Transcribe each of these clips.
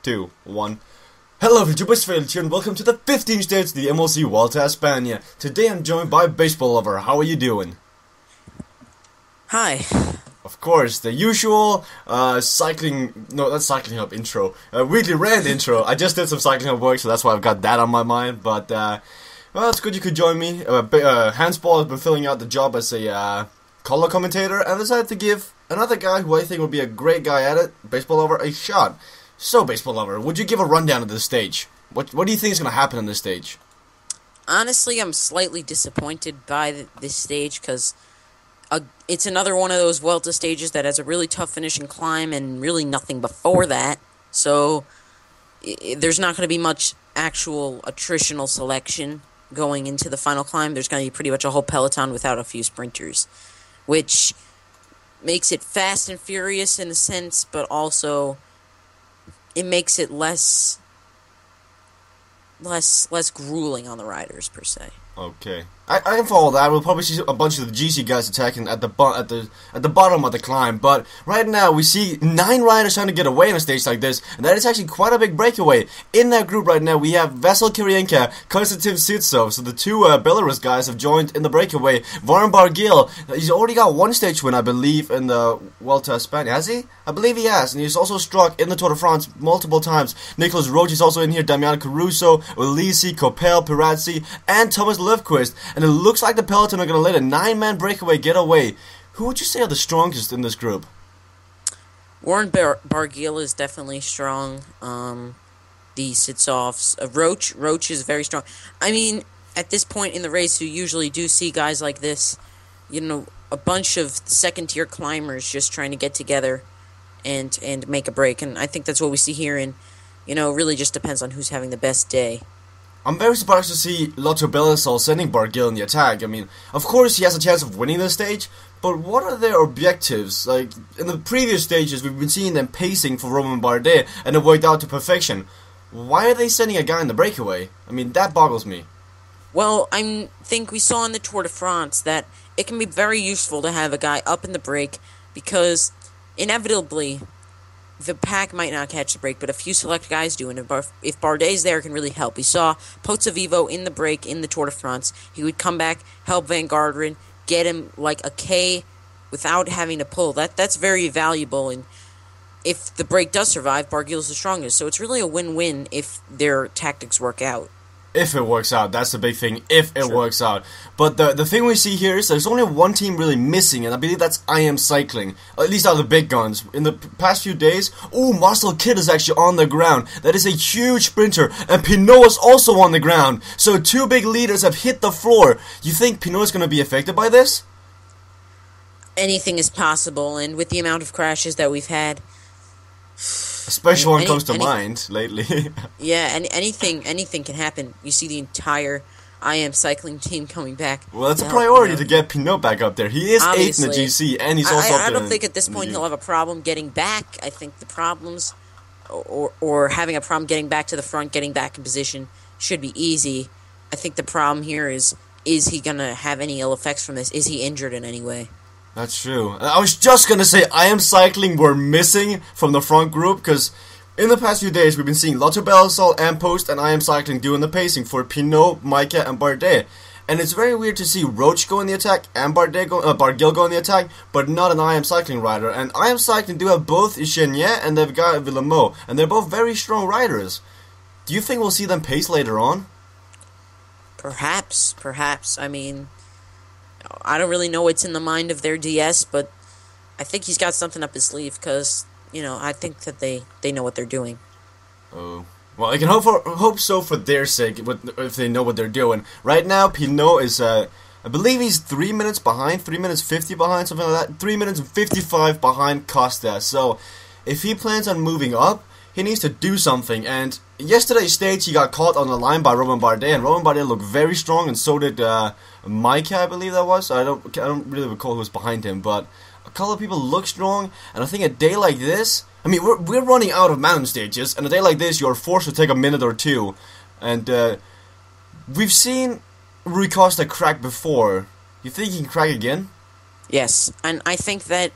2, 1. Hello, YouTubers, Felix here, and welcome to the 15th stage of the MLC Vuelta, Espana. Today I'm joined by Baseball Lover. How are you doing? Hi. Of course, the usual cycling, no, that's Cycling Hub intro, weekly rant intro. I just did some Cycling Hub work, so that's why I've got that on my mind, but, well, it's good you could join me. Handsball has been filling out the job as a color commentator, and I decided to give another guy who I think would be a great guy at it, Baseball Lover, a shot. So, Baseball Lover, would you give a rundown of this stage? What do you think is going to happen on this stage? Honestly, I'm slightly disappointed by this stage because it's another one of those Vuelta stages that has a really tough finish and climb and really nothing before that. So, there's not going to be much actual attritional selection going into the final climb. There's going to be pretty much a whole peloton without a few sprinters, which makes it fast and furious in a sense, but also it makes it less grueling on the riders per se. Okay, I can follow that. We'll probably see a bunch of the GC guys attacking at the bottom of the climb. But right now we see 9 riders trying to get away on a stage like this, and that is actually quite a big breakaway. In that group right now we have Vasyl Kirienka, Konstantin Sitsov. So the two Belarus guys have joined in the breakaway. Warren Barguil, he's already got one stage win, I believe, in the Vuelta a España. Has he? I believe he has, and he's also struck in the Tour de France multiple times. Nicolas Roche is also in here. Damiano Caruso, Ulisi, Copel, Pirazzi, and Thomas Löfqvist. And it looks like the peloton are going to let a 9-man breakaway get away. Who would you say are the strongest in this group? Warren Barguil is definitely strong. The Sitsovs. Roche is very strong. I mean, at this point in the race, you usually do see guys like this. You know, a bunch of second-tier climbers just trying to get together and make a break. And I think that's what we see here. And, you know, it really just depends on who's having the best day. I'm very surprised to see Lotto Belisol sending Barguil in the attack. I mean, of course he has a chance of winning this stage, but what are their objectives? Like, in the previous stages, we've been seeing them pacing for Romain Bardet, and it worked out to perfection. Why are they sending a guy in the breakaway? I mean, that boggles me. Well, I think we saw in the Tour de France that it can be very useful to have a guy up in the break, because inevitably the pack might not catch the break, but a few select guys do, and if Bardet's there, it can really help. We saw Pozzovivo in the break in the Tour de France. He would come back, help Van Garderen, get him like a K without having to pull. That's very valuable, and if the break does survive, Barguil's the strongest. So it's really a win-win if their tactics work out. If it works out, that's the big thing, if it works out. But the thing we see here is there's only one team really missing, and I believe that's IM Cycling. At least out of the big guns. In the past few days, Marcel Kidd is actually on the ground. That is a huge sprinter, and Pinot is also on the ground. So 2 big leaders have hit the floor. You think Pinot is going to be affected by this? Anything is possible, and with the amount of crashes that we've had, especially one comes to mind lately. Yeah, and anything can happen. You see the entire IM Cycling team coming back. Well, it's a priority to get Pinot back up there. He is obviously 8th in the GC, and he's also up there. I don't think at this point he'll have a problem getting back. I think the problems, or having a problem getting back to the front, getting back in position, should be easy. I think the problem here is he going to have any ill effects from this? Is he injured in any way? That's true. I was just going to say, IM Cycling were missing from the front group, because in the past few days we've been seeing Lotto Belisol, Ampost, and IM Cycling doing the pacing for Pinot, Maika, and Bardet. And it's very weird to see Roche go in the attack and Barguil go in the attack, but not an IM Cycling rider. And IM Cycling do have both Chenier and they've got Villemot, and they're both very strong riders. Do you think we'll see them pace later on? Perhaps. I mean, I don't really know what's in the mind of their DS, but I think he's got something up his sleeve because, you know, I think that they know what they're doing. Oh. Well, I can hope so for their sake, if they know what they're doing. Right now, Pinot is, I believe he's 3 minutes behind, 3 minutes 50 behind, something like that. 3 minutes and 55 behind Costa. So, if he plans on moving up, he needs to do something. And yesterday's stage, he got caught on the line by Romain Bardet, and Romain Bardet looked very strong, and so did Maika, I believe that was. I don't really recall who was behind him, but a couple of people look strong. And I think a day like this, I mean, we're running out of mountain stages, and a day like this, you're forced to take a minute or two. And we've seen Rui Costa crack before. You think he can crack again? Yes, and I think that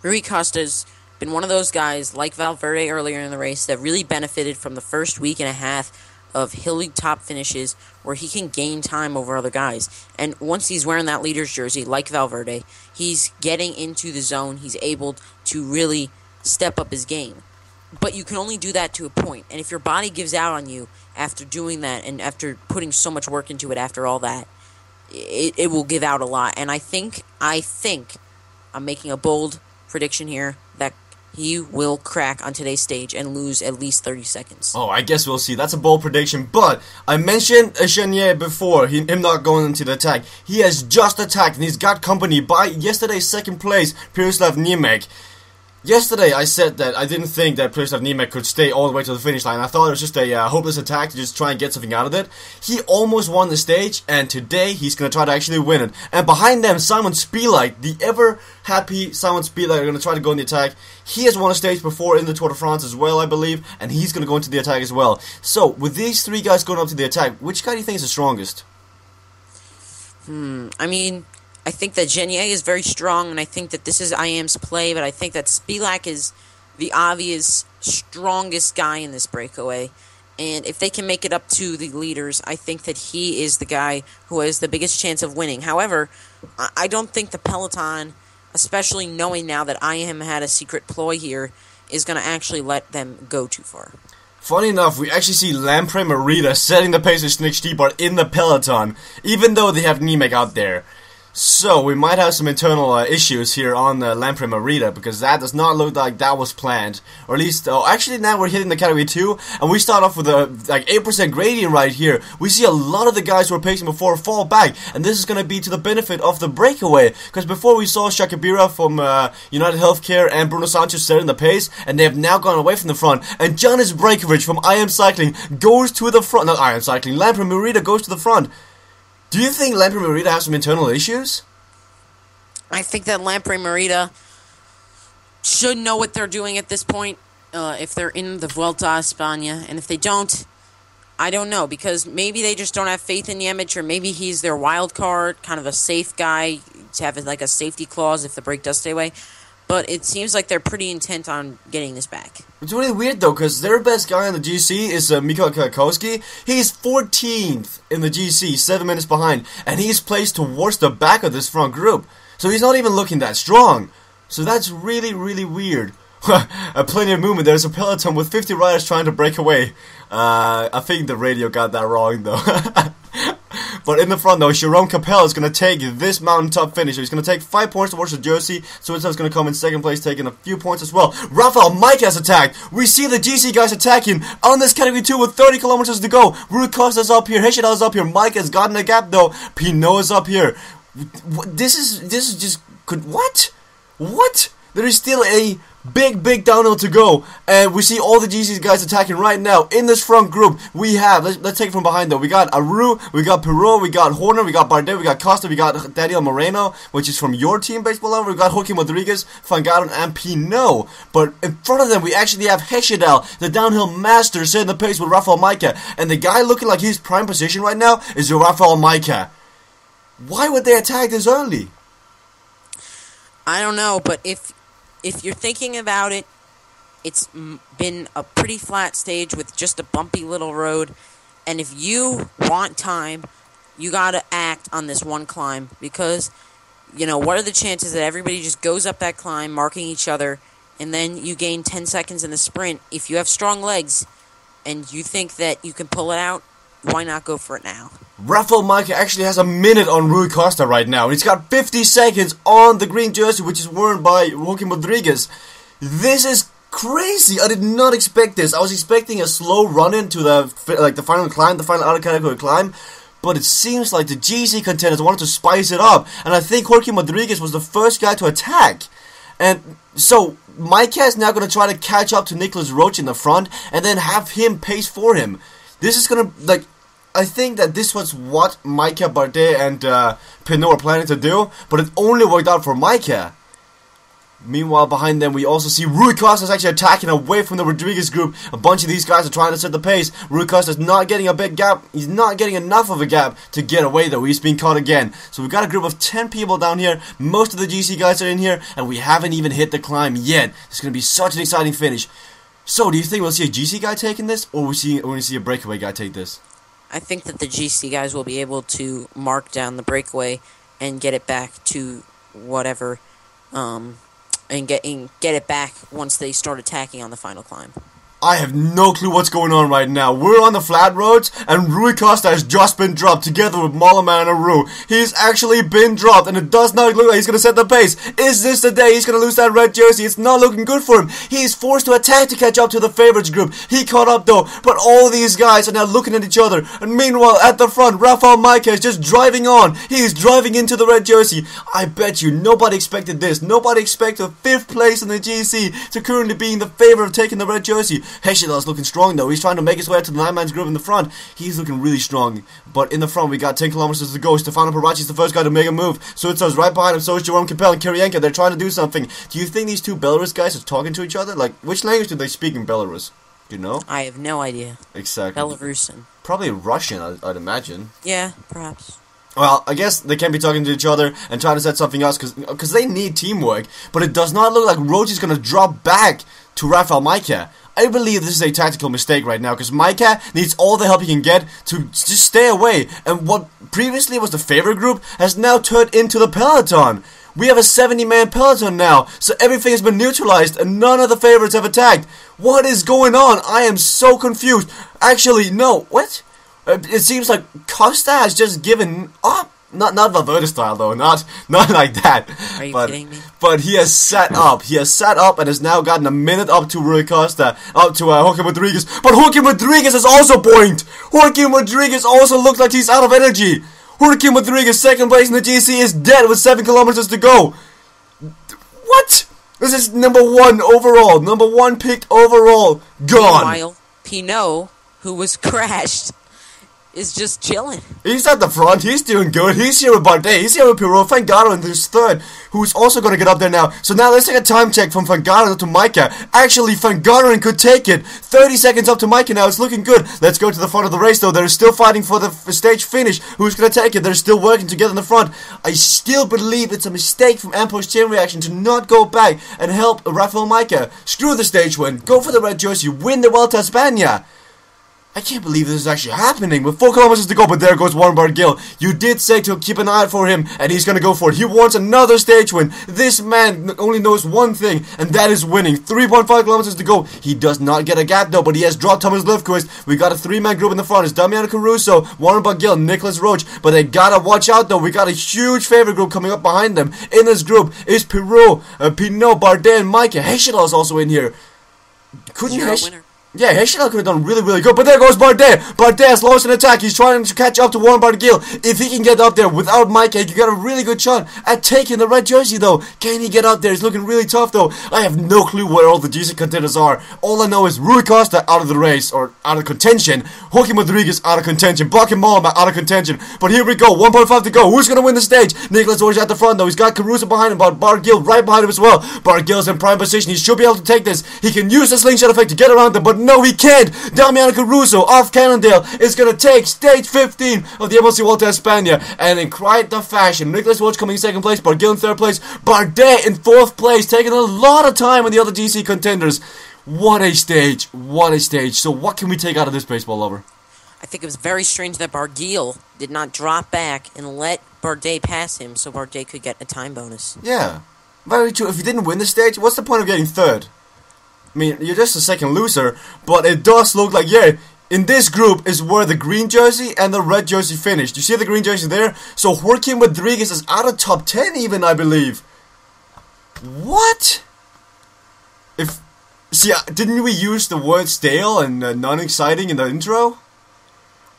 Rui Costa's been one of those guys, like Valverde earlier in the race, that really benefited from the first week and a half of hilly top finishes where he can gain time over other guys. And once he's wearing that leader's jersey, like Valverde, he's getting into the zone. He's able to really step up his game. But you can only do that to a point. And if your body gives out on you after doing that and after putting so much work into it after all that, it will give out a lot. And I think I'm making a bold prediction here that he will crack on today's stage and lose at least 30 seconds. Oh, I guess we'll see. That's a bold prediction. But I mentioned Chenier before, him not going into the attack. He has just attacked, and he's got company by yesterday's second place, Miroslav Niemek. Yesterday, I said that I didn't think that Miroslav Niemek could stay all the way to the finish line. I thought it was just a hopeless attack to just try and get something out of it. He almost won the stage, and today he's going to try to actually win it. And behind them, Simon Spieleit, the ever-happy Simon Spieleit, are going to try to go in the attack. He has won a stage before in the Tour de France as well, I believe, and he's going to go into the attack as well. So, with these three guys going up to the attack, which guy do you think is the strongest? I think that Genier is very strong, and I think that this is IAM's play, but I think that Spilak is the obvious strongest guy in this breakaway. And if they can make it up to the leaders, I think that he is the guy who has the biggest chance of winning. However, I don't think the peloton, especially knowing now that IAM had a secret ploy here, is going to actually let them go too far. Funny enough, we actually see Lampre Merida setting the pace with Nick Stibar in the peloton, even though they have Niemek out there. So, we might have some internal issues here on Lampre Merida, because that does not look like that was planned. Or at least, actually now we're hitting the category 2, and we start off with a 8% gradient right here. We see a lot of the guys who were pacing before fall back, and this is going to be to the benefit of the breakaway. Because before we saw Shakibira from United Healthcare and Bruno Sanchez setting the pace, and they have now gone away from the front. And Janis Brajkovic from IM Cycling goes to the front. Not IM Cycling, Lampre Merida goes to the front. Do you think Lampre Merida has some internal issues? I think that Lampre Merida should know what they're doing at this point, if they're in the Vuelta a Espana. And if they don't, I don't know, because maybe they just don't have faith in Yemich, or maybe he's their wild card, kind of a safe guy to have like a safety clause if the break does stay away. But it seems like they're pretty intent on getting this back. It's really weird though, because their best guy in the GC is Mikael Kwiatkowski. He's 14th in the GC, 7 minutes behind, and he's placed towards the back of this front group. So he's not even looking that strong. So that's really, really weird. Plenty of movement. There's a peloton with 50 riders trying to break away. I think the radio got that wrong though. But in the front though, Jerome Capel is going to take this mountaintop finish. He's going to take 5 points towards the jersey. So it's going to come in second place, taking a few points as well. Rafael Mike has attacked. We see the GC guys attacking on this category 2 with 30 kilometers to go. Rui Costa's up here. Heshadal is up here. Mike has gotten a gap though. Pinot is up here. This is just... What? There is still a big downhill to go, and we see all the GC guys attacking right now in this front group. We have, let's take from behind though, we got Aru, we got Perot, we got Horner, we got Bardet, we got Costa, we got Daniel Moreno, which is from your team, Baseball Lover. We got Joaquin Rodriguez, Van Garderen, and Pinot. But in front of them, we actually have Heshadal, the downhill master, setting the pace with Rafael Maika, and the guy looking like he's prime position right now is Rafael Maika. Why would they attack this early? I don't know, but if you're thinking about it, it's been a pretty flat stage with just a bumpy little road. And if you want time, you got to act on this one climb. Because, what are the chances that everybody just goes up that climb, marking each other, and then you gain 10 seconds in the sprint? If you have strong legs and you think that you can pull it out, why not go for it now? Rafael Maika actually has a minute on Rui Costa right now. He's got 50 seconds on the green jersey, which is worn by Joaquin Rodriguez. This is crazy. I did not expect this. I was expecting a slow run into the final climb, the final outer category climb. But it seems like the GC contenders wanted to spice it up. And I think Joaquin Rodriguez was the first guy to attack. And so Maika is now going to try to catch up to Nicholas Roche in the front and then have him pace for him. This is going to, I think that this was what Maika, Bardet, and Pinot were planning to do, but it only worked out for Maika. Meanwhile, behind them, we also see Rui Costa's actually attacking away from the Rodriguez group. A bunch of these guys are trying to set the pace. Rui Costa's not getting a big gap. He's not getting enough of a gap to get away, though. He's being caught again. So we've got a group of 10 people down here. Most of the GC guys are in here, and we haven't even hit the climb yet. It's going to be such an exciting finish. So, do you think we'll see a GC guy taking this, or we're going to see a breakaway guy take this? I think that the GC guys will be able to mark down the breakaway and get it back to whatever, and get it back once they start attacking on the final climb. I have no clue what's going on right now. We're on the flat roads, and Rui Costa has just been dropped together with Mollema and Aru. He's actually been dropped, and it does not look like he's going to set the pace. Is this the day he's going to lose that red jersey? It's not looking good for him. He's forced to attack to catch up to the favorites group. He caught up though, but all these guys are now looking at each other. And meanwhile, at the front, Rafael Maica is just driving on. He's driving into the red jersey. I bet you nobody expected this. Nobody expected 5th place in the GC to currently being the favorite of taking the red jersey. Heshidal's looking strong though. He's trying to make his way to the 9-man's group in the front. He's looking really strong. But in the front, we got 10 kilometers to go. Stefano Paracci's the first guy to make a move. Suica's right behind him. So is Jerome Capel and Kirienka. They're trying to do something. Do you think these two Belarus guys are talking to each other? Like, which language do they speak in Belarus? Do you know? I have no idea. Exactly. Belarusian. Probably Russian, I'd imagine. Yeah, perhaps. Well, I guess they can be talking to each other and trying to set something else because they need teamwork. But it does not look like Roach is going to drop back to Rafael Maica. I believe this is a tactical mistake right now because Maica needs all the help he can get to just stay away. And what previously was the favorite group has now turned into the peloton. We have a 70-man peloton now, so everything has been neutralized and none of the favorites have attacked. What is going on? I am so confused. Actually, no. What? It seems like Costa has just given up. Not Valverde style though, not like that. Are you kidding me? But he has set up. He has set up and has now gotten a minute up to Rui Costa, up to Joaquim Rodriguez. But Joaquim Rodriguez is also point. Joaquim Rodriguez also looks like he's out of energy. Joaquim Rodriguez, second place in the GC, is dead with 7 kilometers to go. What? This is number 1 overall. Number 1 picked overall. Gone. Meanwhile, Pinot, who was crashed, is just chilling. He's at the front. He's doing good. He's here with Bardet. He's here with Pirot. Fangaro in this third, who's also going to get up there now. So now let's take a time check from Fangaro to Maica. Actually, Fangaro could take it. 30 seconds up to Maica now. It's looking good. Let's go to the front of the race, though. They're still fighting for the stage finish. Who's going to take it? They're still working together in the front. I still believe it's a mistake from Ampo's Chain Reaction to not go back and help Rafael Maica. Screw the stage win. Go for the red jersey. Win the Vuelta a España. I can't believe this is actually happening with 4 kilometers to go, but there goes Warren Barguil. You did say to keep an eye out for him, and he's gonna go for it. He wants another stage win. This man only knows one thing, and that is winning. 3.5 kilometers to go. He does not get a gap though, but he has dropped Thomas Löfqvist. We got a 3-man group in the front. It's Damiano Caruso, Warren Barguil, Nicholas Roach, but they gotta watch out though. We got a huge favorite group coming up behind them. In this group is Pirot, Pinot, Bardet, and Maica. Heshidal is also in here. Couldn't Heshidal? Yeah, Heshidal could have done really, really good, but there goes Bardet. Bardet has launched an attack. He's trying to catch up to Warren Barguil. If he can get up there without Maica, you got a really good shot at taking the red jersey, though. Can he get up there? He's looking really tough, though. I have no clue where all the GC contenders are. All I know is Rui Costa out of the race, or out of contention. Joaquim Rodriguez out of contention. Buck and Mollema out of contention. But here we go, 1.5 to go. Who's going to win the stage? Nicholas Roach at the front, though. He's got Caruso behind him, but Barguil right behind him as well. Barguil's in prime position. He should be able to take this. He can use the slingshot effect to get around them, but no, he can't. Damiano Caruso off Cannondale is going to take stage 15 of the MLC Vuelta a España, and in quite the fashion. Nicholas Roach coming in second place, Barguil in third place, Bardet in fourth place, taking a lot of time with the other GC contenders. What a stage, what a stage. So what can we take out of this, baseball lover? I think it was very strange that Barguil did not drop back and let Bardet pass him so Bardet could get a time bonus. Yeah, very true. If you didn't win the stage, what's the point of getting third? I mean, you're just a second loser, but it does look like, yeah, in this group is where the green jersey and the red jersey finished. You see the green jersey there? So Joaquim Rodriguez is out of top 10 even, I believe. What? Didn't we use the word stale and non-exciting in the intro?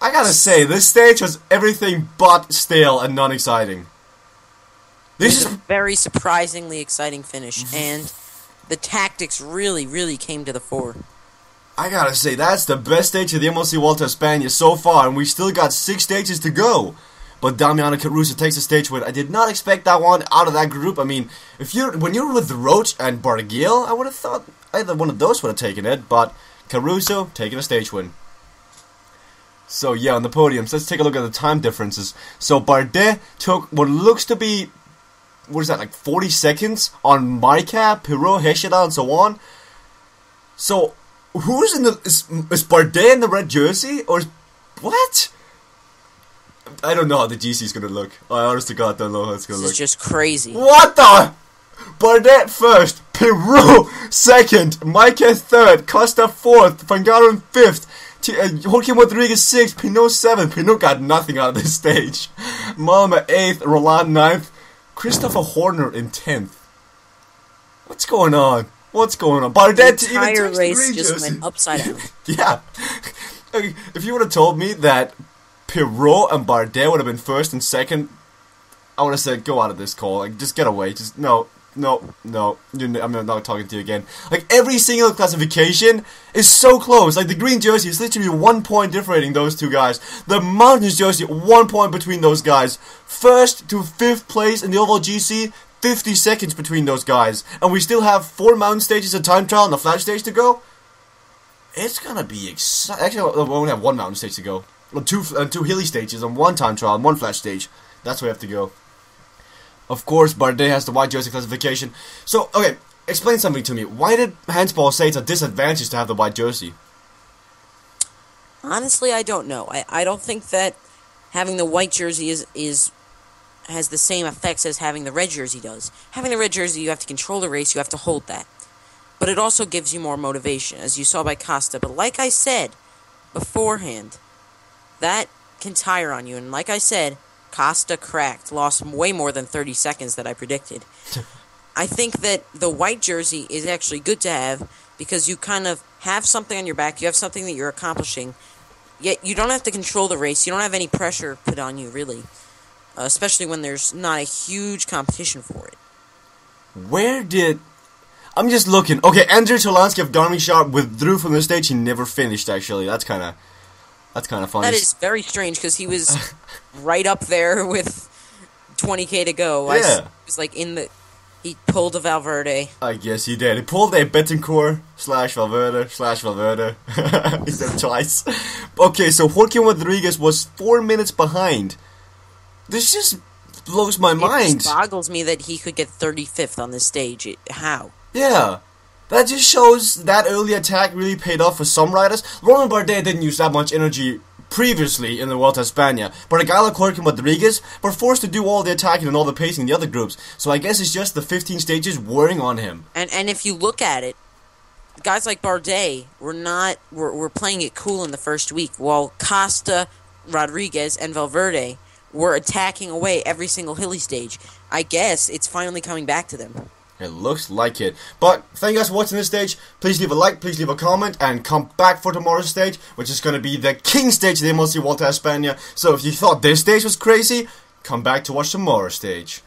I gotta say, this stage was everything but stale and non-exciting. This is a very surprisingly exciting finish, and the tactics really, really came to the fore. I gotta say, that's the best stage of the MLC Vuelta a España so far, and we still got 6 stages to go. but Damiano Caruso takes the stage win. I did not expect that one out of that group. I mean, when you're with Roach and Barguil, I would have thought either one of those would have taken it, but Caruso taking a stage win. So yeah, on the podiums, let's take a look at the time differences. So Bardet took what looks to be, what is that, like 40 seconds on Maika, Pirot, Heshida, and so on. So, who's in the... Is Bardet in the red jersey? Or what? I don't know how the GC is gonna look. I honestly God don't know how it's gonna look. This is just crazy. What the? Bardet first, Pirot second, Maika third, Costa fourth, Van Garen fifth, Joaquim Rodriguez 6th, Pinot 7th. Pinot got nothing out of this stage. Malma 8th, Roland 9th, Christopher Horner in 10th. What's going on? What's going on? Bardet the entire race just went upside down. Yeah. If you would have told me that Pirot and Bardet would have been first and second, I would have said, go out of this call. Like, just get away. Just, no. I'm not talking to you again. Like, every single classification is so close. Like, the green jersey is literally 1 point differentiating those two guys. The mountains jersey, 1 point between those guys. First to 5th place in the overall GC, 50 seconds between those guys. And we still have 4 mountain stages, a time trial, and a flat stage to go. It's gonna be exciting. Actually, we only have 1 mountain stage to go. Well, two hilly stages and 1 time trial and 1 flat stage. That's where we have to go. Of course, Bardet has the white jersey classification. So, okay, explain something to me. Why did Handball say it's a disadvantage to have the white jersey? Honestly, I don't know. I don't think that having the white jersey has the same effects as having the red jersey does. Having the red jersey, you have to control the race, you have to hold that. But it also gives you more motivation, as you saw by Costa. But like I said beforehand, that can tire on you. And like I said, Costa cracked, lost way more than 30 seconds that I predicted. I think that the white jersey is actually good to have because you kind of have something on your back, you have something that you're accomplishing, yet you don't have to control the race, you don't have any pressure put on you, really. Especially when there's not a huge competition for it. I'm just looking. Okay, Andrzej Tolansky of Garmin Sharp withdrew from the stage. He never finished, actually. That's kind of funny. That is very strange, because he was right up there with 20k to go. Yeah. He was like he pulled a Valverde. I guess he did. He pulled a Betancourt /Valverde. He said it twice. Okay, so Joaquim Rodriguez was 4 minutes behind. This just blows my mind. It just boggles me that he could get 35th on this stage. How? Yeah. That just shows that early attack really paid off for some riders. Romain Bardet didn't use that much energy previously in the Vuelta a España, but a guy like Joaquim Rodriguez were forced to do all the attacking and all the pacing in the other groups, so I guess it's just the 15 stages wearing on him. And if you look at it, guys like Bardet were playing it cool in the first week, while Costa, Rodriguez, and Valverde were attacking away every single hilly stage. I guess it's finally coming back to them. It looks like it. But thank you guys for watching this stage. Please leave a like, please leave a comment, and come back for tomorrow's stage, which is going to be the king stage of the MLC Vuelta a España. So if you thought this stage was crazy, come back to watch tomorrow's stage.